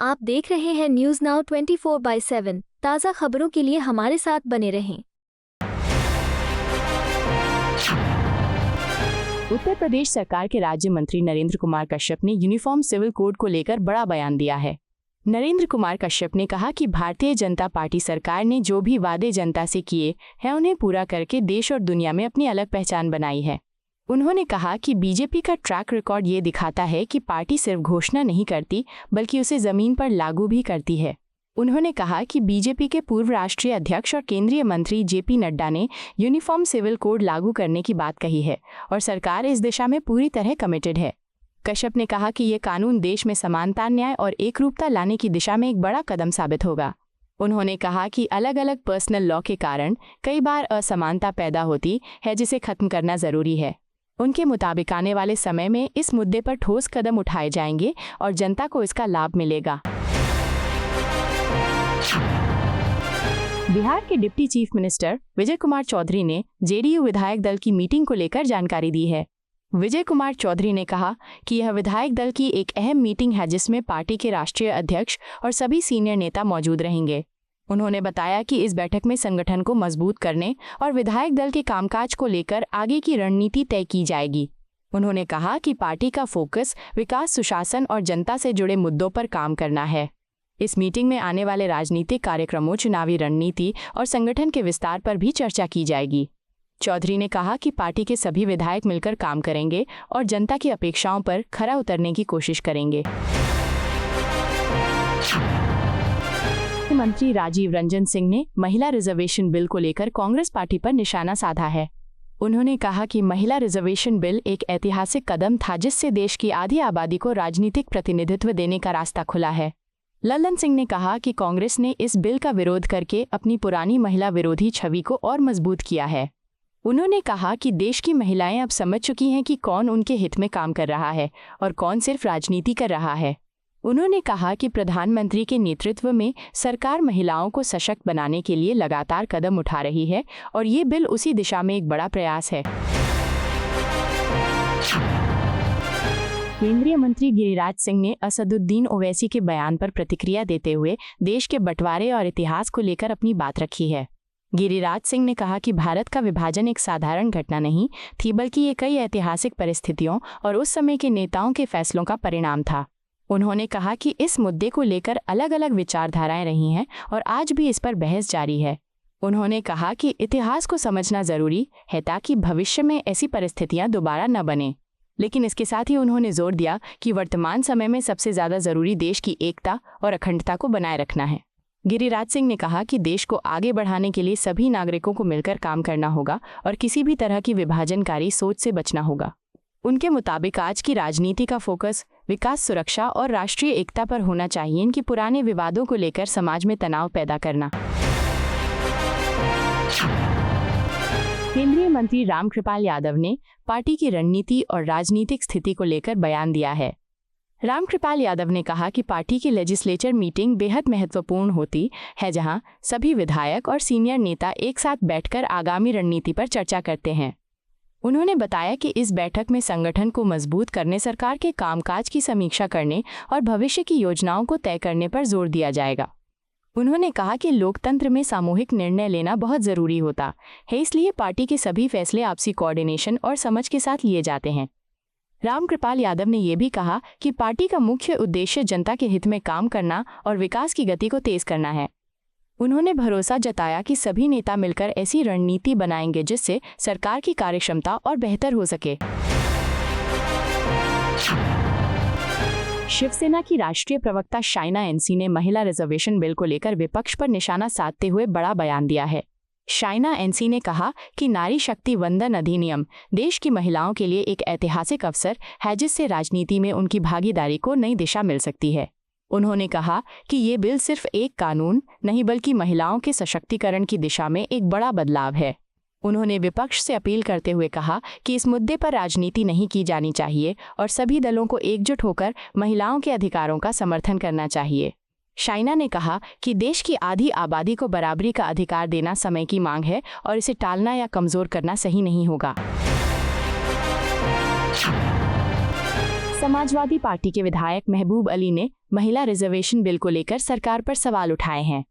आप देख रहे हैं न्यूज नाउ 24/7 ताज़ा खबरों के लिए हमारे साथ बने रहें। उत्तर प्रदेश सरकार के राज्य मंत्री नरेंद्र कुमार कश्यप ने यूनिफॉर्म सिविल कोड को लेकर बड़ा बयान दिया है। नरेंद्र कुमार कश्यप ने कहा कि भारतीय जनता पार्टी सरकार ने जो भी वादे जनता से किए हैं उन्हें पूरा करके देश और दुनिया में अपनी अलग पहचान बनाई है। उन्होंने कहा कि बीजेपी का ट्रैक रिकॉर्ड ये दिखाता है कि पार्टी सिर्फ घोषणा नहीं करती बल्कि उसे जमीन पर लागू भी करती है। उन्होंने कहा कि बीजेपी के पूर्व राष्ट्रीय अध्यक्ष और केंद्रीय मंत्री जेपी नड्डा ने यूनिफॉर्म सिविल कोड लागू करने की बात कही है और सरकार इस दिशा में पूरी तरह कमिटेड है। कश्यप ने कहा कि ये कानून देश में समानता, न्याय और एकरूपता लाने की दिशा में एक बड़ा कदम साबित होगा। उन्होंने कहा कि अलग अलग पर्सनल लॉ के कारण कई बार असमानता पैदा होती है जिसे खत्म करना जरूरी है। उनके मुताबिक आने वाले समय में इस मुद्दे पर ठोस कदम उठाए जाएंगे और जनता को इसका लाभ मिलेगा। बिहार के deputy chief minister Vijay Kumar Chaudhary ने जेडीयू विधायक दल की मीटिंग को लेकर जानकारी दी है। विजय कुमार चौधरी ने कहा कि यह विधायक दल की एक अहम मीटिंग है जिसमें पार्टी के राष्ट्रीय अध्यक्ष और सभी सीनियर नेता मौजूद रहेंगे। उन्होंने बताया कि इस बैठक में संगठन को मजबूत करने और विधायक दल के कामकाज को लेकर आगे की रणनीति तय की जाएगी। उन्होंने कहा कि पार्टी का फोकस विकास, सुशासन और जनता से जुड़े मुद्दों पर काम करना है। इस मीटिंग में आने वाले राजनीतिक कार्यक्रमों, चुनावी रणनीति और संगठन के विस्तार पर भी चर्चा की जाएगी। चौधरी ने कहा कि पार्टी के सभी विधायक मिलकर काम करेंगे और जनता की अपेक्षाओं पर खरा उतरने की कोशिश करेंगे। मंत्री राजीव रंजन सिंह ने महिला रिजर्वेशन बिल को लेकर कांग्रेस पार्टी पर निशाना साधा है। उन्होंने कहा कि महिला रिजर्वेशन बिल एक ऐतिहासिक कदम था जिससे देश की आधी आबादी को राजनीतिक प्रतिनिधित्व देने का रास्ता खुला है। लल्लन सिंह ने कहा कि कांग्रेस ने इस बिल का विरोध करके अपनी पुरानी महिला विरोधी छवि को और मजबूत किया है। उन्होंने कहा कि देश की महिलाएं अब समझ चुकी हैं कि कौन उनके हित में काम कर रहा है और कौन सिर्फ राजनीति कर रहा है। उन्होंने कहा कि प्रधानमंत्री के नेतृत्व में सरकार महिलाओं को सशक्त बनाने के लिए लगातार कदम उठा रही है और ये बिल उसी दिशा में एक बड़ा प्रयास है। केंद्रीय मंत्री गिरिराज सिंह ने असदुद्दीन ओवैसी के बयान पर प्रतिक्रिया देते हुए देश के बंटवारे और इतिहास को लेकर अपनी बात रखी है। गिरिराज सिंह ने कहा कि भारत का विभाजन एक साधारण घटना नहीं थी बल्कि ये कई ऐतिहासिक परिस्थितियों और उस समय के नेताओं के फैसलों का परिणाम था। उन्होंने कहा कि इस मुद्दे को लेकर अलग अलग विचारधाराएं रही हैं और आज भी इस पर बहस जारी है। उन्होंने कहा कि इतिहास को समझना जरूरी है ताकि भविष्य में ऐसी परिस्थितियां दोबारा न बने। लेकिन इसके साथ ही उन्होंने जोर दिया कि वर्तमान समय में सबसे ज्यादा जरूरी देश की एकता और अखंडता को बनाए रखना है। गिरिराज सिंह ने कहा कि देश को आगे बढ़ाने के लिए सभी नागरिकों को मिलकर काम करना होगा और किसी भी तरह की विभाजनकारी सोच से बचना होगा। उनके मुताबिक आज की राजनीति का फोकस विकास, सुरक्षा और राष्ट्रीय एकता पर होना चाहिए, इनके पुराने विवादों को लेकर समाज में तनाव पैदा करना। केंद्रीय मंत्री रामकृपाल यादव ने पार्टी की रणनीति और राजनीतिक स्थिति को लेकर बयान दिया है। रामकृपाल यादव ने कहा कि पार्टी की लेजिस्लेचर मीटिंग बेहद महत्वपूर्ण होती है जहां सभी विधायक और सीनियर नेता एक साथ बैठकर आगामी रणनीति पर चर्चा करते हैं। उन्होंने बताया कि इस बैठक में संगठन को मजबूत करने, सरकार के कामकाज की समीक्षा करने और भविष्य की योजनाओं को तय करने पर जोर दिया जाएगा। उन्होंने कहा कि लोकतंत्र में सामूहिक निर्णय लेना बहुत जरूरी होता है, इसलिए पार्टी के सभी फैसले आपसी कोऑर्डिनेशन और समझ के साथ लिए जाते हैं। रामकृपाल यादव ने यह भी कहा कि पार्टी का मुख्य उद्देश्य जनता के हित में काम करना और विकास की गति को तेज करना है। उन्होंने भरोसा जताया कि सभी नेता मिलकर ऐसी रणनीति बनाएंगे जिससे सरकार की कार्यक्षमता और बेहतर हो सके। शिवसेना की राष्ट्रीय प्रवक्ता शाइना एनसी ने महिला रिजर्वेशन बिल को लेकर विपक्ष पर निशाना साधते हुए बड़ा बयान दिया है। शाइना एनसी ने कहा कि नारी शक्ति वंदन अधिनियम देश की महिलाओं के लिए एक ऐतिहासिक अवसर है जिससे राजनीति में उनकी भागीदारी को नई दिशा मिल सकती है। उन्होंने कहा कि ये बिल सिर्फ एक कानून नहीं बल्कि महिलाओं के सशक्तिकरण की दिशा में एक बड़ा बदलाव है। उन्होंने विपक्ष से अपील करते हुए कहा कि इस मुद्दे पर राजनीति नहीं की जानी चाहिए और सभी दलों को एकजुट होकर महिलाओं के अधिकारों का समर्थन करना चाहिए। शाइना ने कहा कि देश की आधी आबादी को बराबरी का अधिकार देना समय की मांग है और इसे टालना या कमजोर करना सही नहीं होगा। समाजवादी पार्टी के विधायक महबूब अली ने महिला रिजर्वेशन बिल को लेकर सरकार पर सवाल उठाए हैं।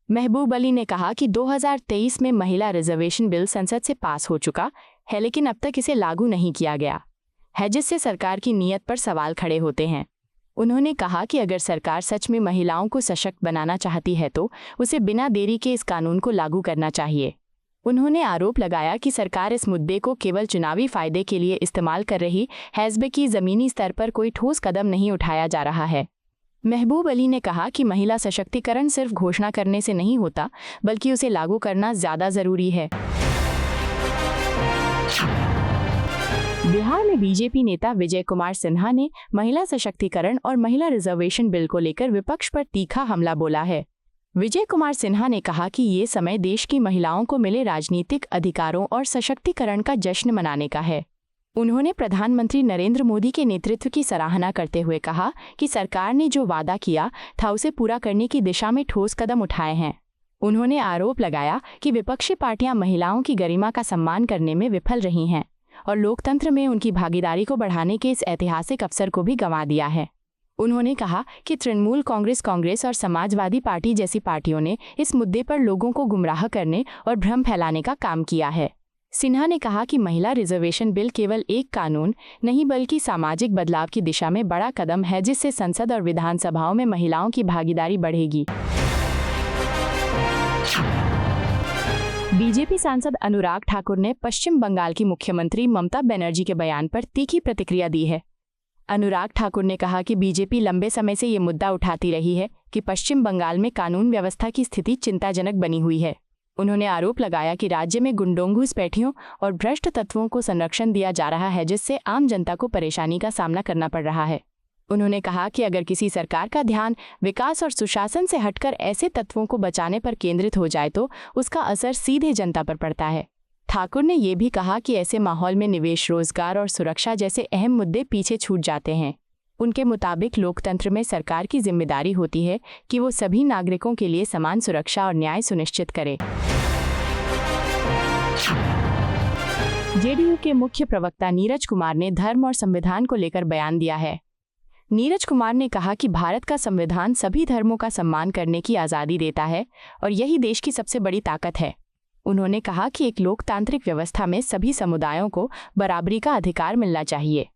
महबूब अली ने कहा कि 2023 में महिला रिजर्वेशन बिल संसद से पास हो चुका है, लेकिन अब तक इसे लागू नहीं किया गया है, जिससे सरकार की नीयत पर सवाल खड़े होते हैं। उन्होंने कहा कि अगर सरकार सच में महिलाओं को सशक्त बनाना चाहती है तो उसे बिना देरी के इस कानून को लागू करना चाहिए। उन्होंने आरोप लगाया कि सरकार इस मुद्दे को केवल चुनावी फायदे के लिए इस्तेमाल कर रही है, जबकि ज़मीनी स्तर पर कोई ठोस कदम नहीं उठाया जा रहा है। महबूब अली ने कहा कि महिला सशक्तिकरण सिर्फ घोषणा करने से नहीं होता, बल्कि उसे लागू करना ज़्यादा ज़रूरी है। बिहार में बीजेपी नेता विजय कुमार सिन्हा ने महिला सशक्तिकरण और महिला रिजर्वेशन बिल को लेकर विपक्ष पर तीखा हमला बोला है। विजय कुमार सिन्हा ने कहा कि ये समय देश की महिलाओं को मिले राजनीतिक अधिकारों और सशक्तिकरण का जश्न मनाने का है। उन्होंने प्रधानमंत्री नरेंद्र मोदी के नेतृत्व की सराहना करते हुए कहा कि सरकार ने जो वादा किया था उसे पूरा करने की दिशा में ठोस कदम उठाए हैं। उन्होंने आरोप लगाया कि विपक्षी पार्टियां महिलाओं की गरिमा का सम्मान करने में विफल रही हैं और लोकतंत्र में उनकी भागीदारी को बढ़ाने के इस ऐतिहासिक अवसर को भी गंवा दिया है। उन्होंने कहा कि तृणमूल कांग्रेस और समाजवादी पार्टी जैसी पार्टियों ने इस मुद्दे पर लोगों को गुमराह करने और भ्रम फैलाने का काम किया है। सिन्हा ने कहा कि महिला रिजर्वेशन बिल केवल एक कानून नहीं बल्कि सामाजिक बदलाव की दिशा में बड़ा कदम है, जिससे संसद और विधानसभाओं में महिलाओं की भागीदारी बढ़ेगी। बीजेपी सांसद अनुराग ठाकुर ने पश्चिम बंगाल की मुख्यमंत्री ममता बनर्जी के बयान पर तीखी प्रतिक्रिया दी है। अनुराग ठाकुर ने कहा कि बीजेपी लंबे समय से ये मुद्दा उठाती रही है कि पश्चिम बंगाल में कानून व्यवस्था की स्थिति चिंताजनक बनी हुई है। उन्होंने आरोप लगाया कि राज्य में गुंडों घुसपैठियों और भ्रष्ट तत्वों को संरक्षण दिया जा रहा है, जिससे आम जनता को परेशानी का सामना करना पड़ रहा है। उन्होंने कहा कि अगर किसी सरकार का ध्यान विकास और सुशासन से हटकर ऐसे तत्वों को बचाने पर केंद्रित हो जाए तो उसका असर सीधे जनता पर पड़ता है। ठाकुर ने ये भी कहा कि ऐसे माहौल में निवेश, रोजगार और सुरक्षा जैसे अहम मुद्दे पीछे छूट जाते हैं। उनके मुताबिक लोकतंत्र में सरकार की जिम्मेदारी होती है कि वो सभी नागरिकों के लिए समान सुरक्षा और न्याय सुनिश्चित करे। जेडीयू के मुख्य प्रवक्ता नीरज कुमार ने धर्म और संविधान को लेकर बयान दिया है। नीरज कुमार ने कहा कि भारत का संविधान सभी धर्मों का सम्मान करने की आज़ादी देता है और यही देश की सबसे बड़ी ताकत है। उन्होंने कहा कि एक लोकतांत्रिक व्यवस्था में सभी समुदायों को बराबरी का अधिकार मिलना चाहिए।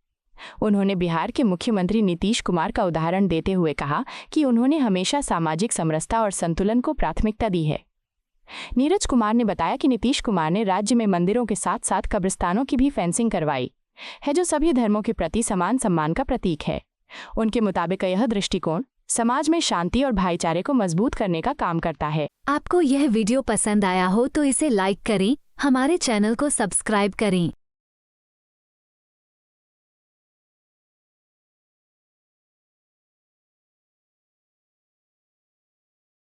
उन्होंने बिहार के मुख्यमंत्री नीतीश कुमार का उदाहरण देते हुए कहा कि उन्होंने हमेशा सामाजिक समरसता और संतुलन को प्राथमिकता दी है। नीरज कुमार ने बताया कि नीतीश कुमार ने राज्य में मंदिरों के साथ साथ कब्रिस्तानों की भी फेंसिंग करवाई है, जो सभी धर्मों के प्रति समान सम्मान का प्रतीक है। उनके मुताबिक यह दृष्टिकोण समाज में शांति और भाईचारे को मजबूत करने का काम करता है। आपको यह वीडियो पसंद आया हो तो इसे लाइक करें, हमारे चैनल को सब्सक्राइब करें।